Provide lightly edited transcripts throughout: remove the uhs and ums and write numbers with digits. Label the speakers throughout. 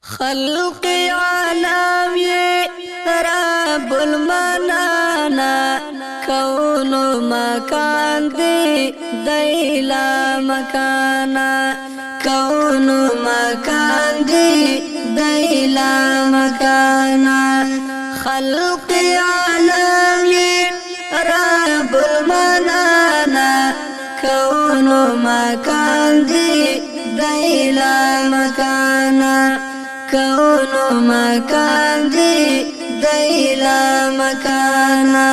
Speaker 1: خلق عالم رب المنانا كون مكان دي ديلا مكانا كون مكان دي ديلا مكانا خلق عالم رب المنانا كون مكان دي ديلا مكانا كون مكان دي ديلا مكانا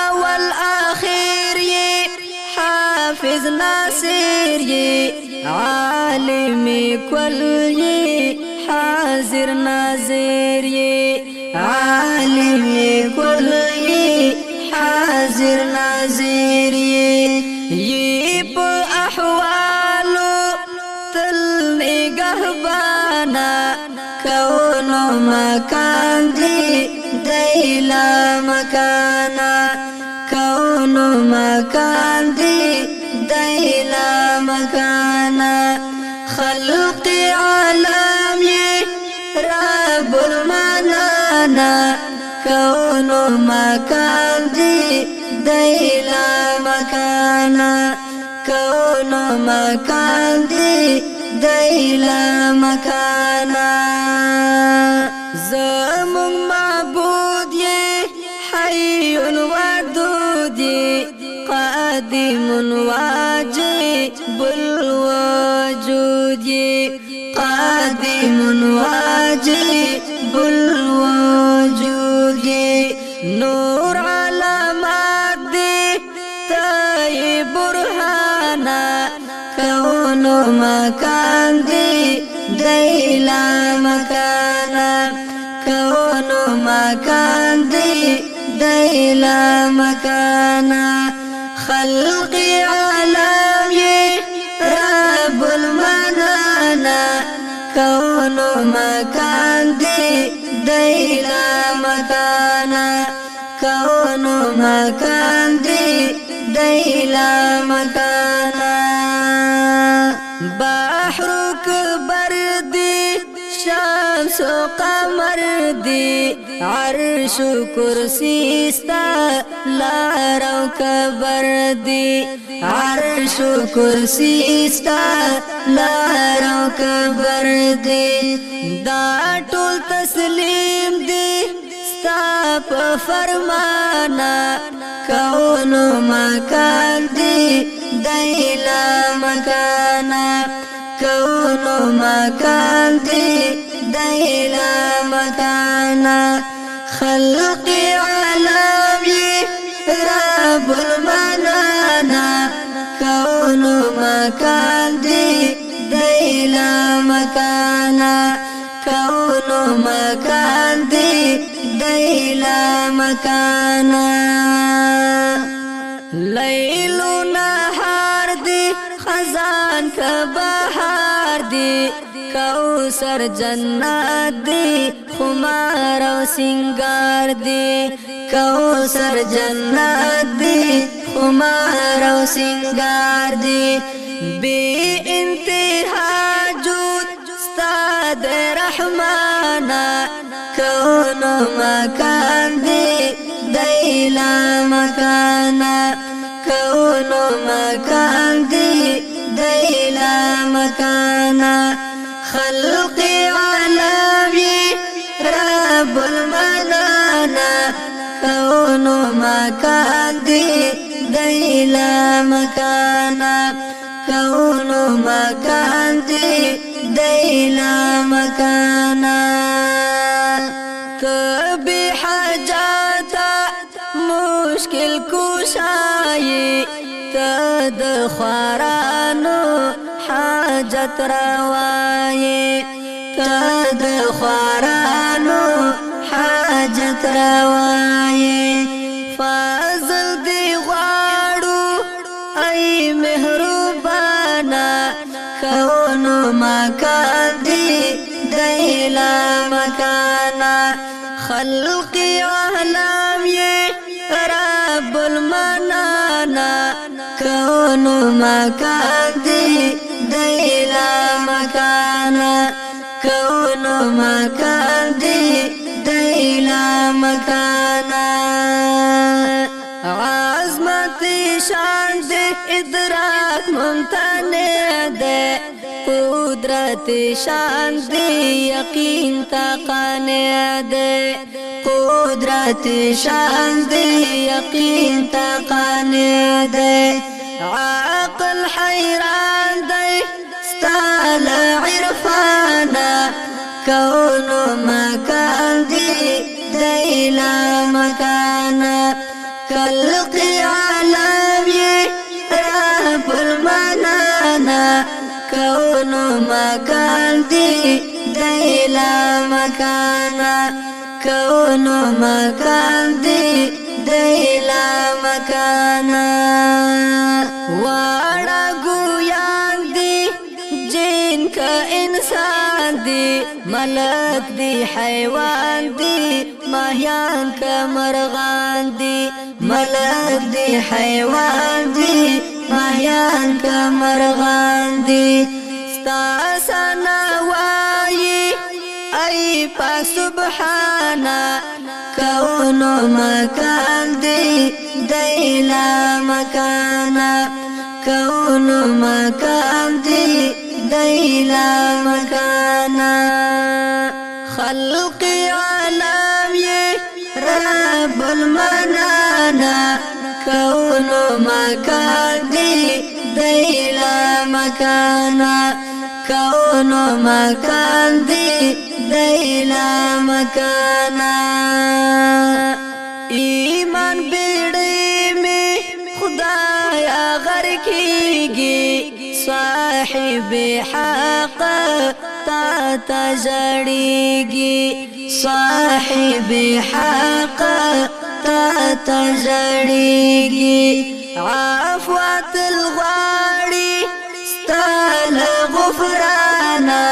Speaker 1: أول آخر حافظ ناصر عالم كل حاضر ناظر عالم كل حاضر ناظر يب أحواله تل نگهبانا كون مكان دي ديلا مكانا كون مكان دي ديلا مكانا خلق عالم رب المنانا كون مكان دي ديلا مكانا كون مكان دي ديلا مكانا زمون معبود حي ودود قادم واجب الوجود قادم واجب الوجود نور علامات دي تاي برهانا كون مكان دي ديلا مكانا كون مكان دي ديلا مكانا خلق عالم رب المنانا كون مكان دي ديلا مكانا كون مكان دي ديلا مكانا بحر كبر دي شمس قمر دي عرش كرسي استا لا رو كبر دي عرش كرسي استا لا رو كبر دي دا ټول تسلیم دي ستا په فرمانا كون مكان دي ديلا مكانا كون مكان دي ديلا مكانا خلق عالم رب المنانا كون مكان دي ديلا مكانا كون مكان دي ديلا مكانا ليل نهار دي خزان كبهار دي كوثر جنات دي خمار و سنگار دي كوثر جنات دي خمار و سنگار دي بي انتها جود استاد رحمانا كون مكان دي ديلا مكانا كون مكان دي ديلا مكانا خلق عالم رب المنانا كون مكان دي ديلا مكانا كون مكان دي ديلا مكانا تبي حاجاتا مشكل كوشاي تد خوارانو حاجت رواي تد خوارانو حاجت رواي فضل دی غواړو اي مهربانا كون مكان دي ديلا مكانا خلق عالم رب المنانا كون مكان دي ديلا مكان مكانا كون مكان دي لا مكانا عظمت شان دي ادراک ممتنع دي قدرت شان دي یقین تقانع دي قدرت شان دي یقین تقانع دي عقل حیران دي ستال عرفانا كون مكان دي لا مكانا كالقي عالمي رب المنانا كون مكان دي لا مكانا كون مكان دي لا مكانا وارا گویان دی جن کا انسان دی ملک دی حیوان دی ماهیان کا مرغان دی ملک دی حیوان دی ماهیان کا مرغان دی ستا سنا وای ای پاک سبحانا كون مكان دي لا مكانا كون مكان دي لا مكانا خلقي عالمي رب المنانا كون مكان دي لا مكانا كون مكان دي لا مكانا ایمان بیڑی میں خدایا غر کیگی صاحب حق تا تجڑیگی صاحب حق تا تجڑیگی عفوات الغاڑی ستال غفرانا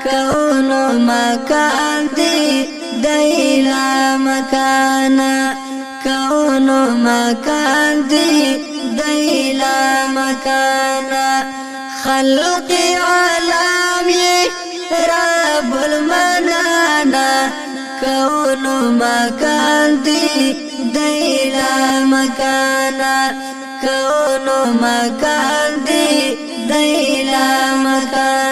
Speaker 1: كون مكان دي لا مكانا كون مكان دي لا مكانا خلقي عالمي رب المنانا كون مكان دي لا مكانا كون مكان دي لا مكانا